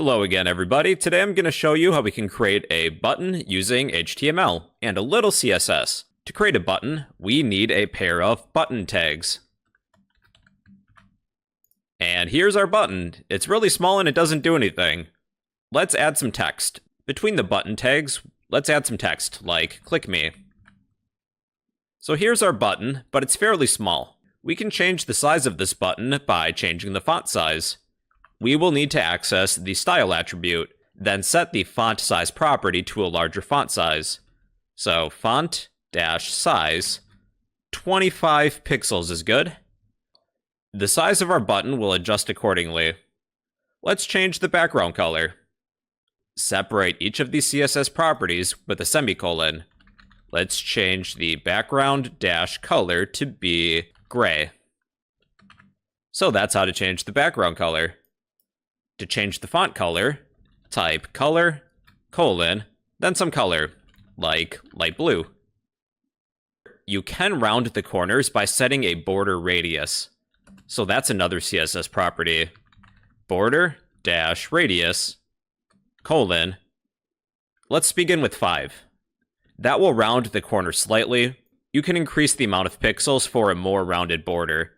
Hello again, everybody. Today I'm going to show you how we can create a button using HTML and a little CSS. To create a button, we need a pair of button tags. And here's our button. It's really small and it doesn't do anything. Let's add some text. Between the button tags, let's add some text, like click me. So here's our button, but it's fairly small. We can change the size of this button by changing the font size. We will need to access the style attribute, then set the font size property to a larger font size. So font-size, 25 pixels is good. The size of our button will adjust accordingly. Let's change the background color. Separate each of these CSS properties with a semicolon. Let's change the background-color to be gray. So that's how to change the background color. To change the font color, type color, then some color, like light blue. You can round the corners by setting a border radius. So that's another CSS property. Border-radius, let's begin with 5. That will round the corner slightly. You can increase the amount of pixels for a more rounded border.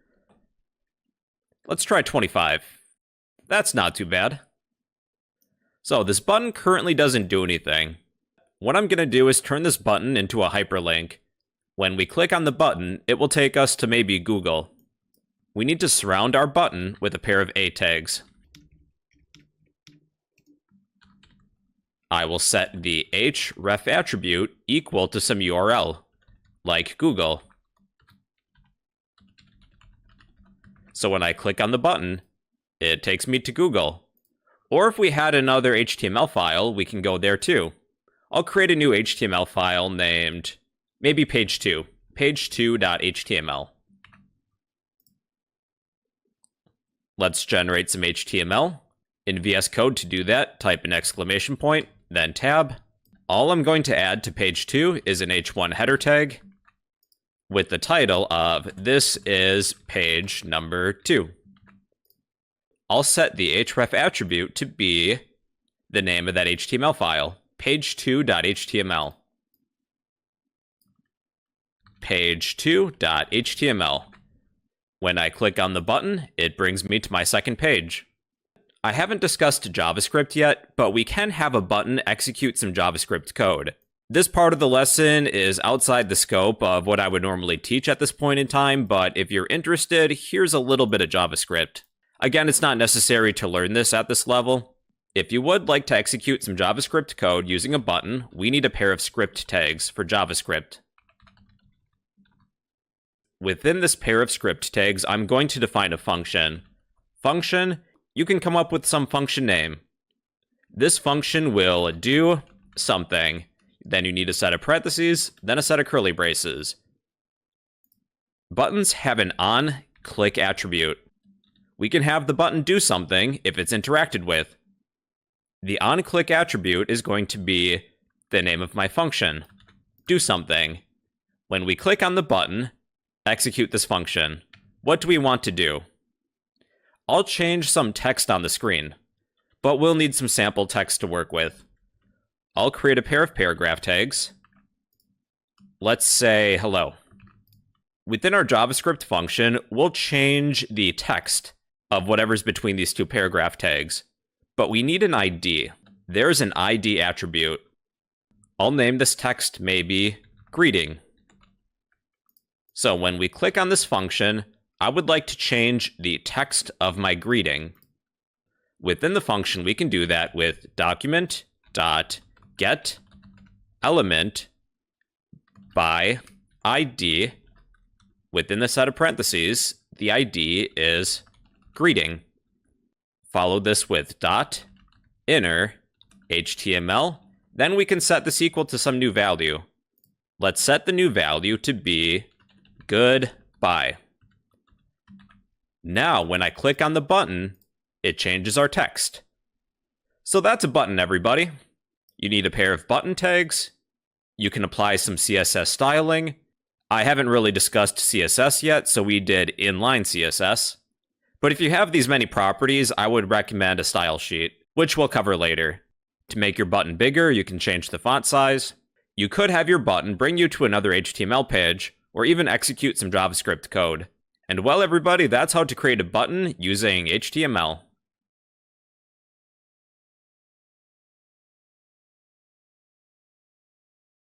Let's try 25. That's not too bad. So this button currently doesn't do anything. What I'm going to do is turn this button into a hyperlink. When we click on the button, it will take us to maybe Google. We need to surround our button with a pair of A tags. I will set the href attribute equal to some URL, like Google. So when I click on the button, it takes me to Google. Or if we had another HTML file, we can go there too. I'll create a new HTML file named maybe page2, page2.html. Let's generate some HTML. In VS Code to do that, type an exclamation point, then tab. All I'm going to add to page 2 is an h1 header tag with the title of "This is page number 2." I'll set the href attribute to be the name of that HTML file, page2.html. Page2.html. When I click on the button, it brings me to my second page. I haven't discussed JavaScript yet, but we can have a button execute some JavaScript code. This part of the lesson is outside the scope of what I would normally teach at this point in time, but if you're interested, here's a little bit of JavaScript. Again, it's not necessary to learn this at this level. If you would like to execute some JavaScript code using a button, we need a pair of script tags for JavaScript. Within this pair of script tags, I'm going to define a function. Function, you can come up with some function name. This function will do something. Then you need a set of parentheses, then a set of curly braces. Buttons have an on-click attribute. We can have the button do something if it's interacted with. The on-click attribute is going to be the name of my function, do something. When we click on the button, execute this function. What do we want to do? I'll change some text on the screen, but we'll need some sample text to work with. I'll create a pair of paragraph tags. Let's say hello. Within our JavaScript function, we'll change the text of whatever's between these two paragraph tags, but we need an ID. There's an ID attribute. I'll name this text maybe greeting. So when we click on this function, I would like to change the text of my greeting. Within the function, we can do that with document.get element by ID. Within the set of parentheses, the ID is greeting. Follow this with .inner HTML. Then we can set this equal to some new value. Let's set the new value to be goodbye. Now, when I click on the button, it changes our text. So that's a button, everybody. You need a pair of button tags. You can apply some CSS styling. I haven't really discussed CSS yet, so we did inline CSS. But if you have these many properties, I would recommend a style sheet. which we'll cover later. To make your button bigger, you can change the font size. You could have your button bring you to another HTML page, or even execute some JavaScript code. And well, everybody, that's how to create a button using HTML.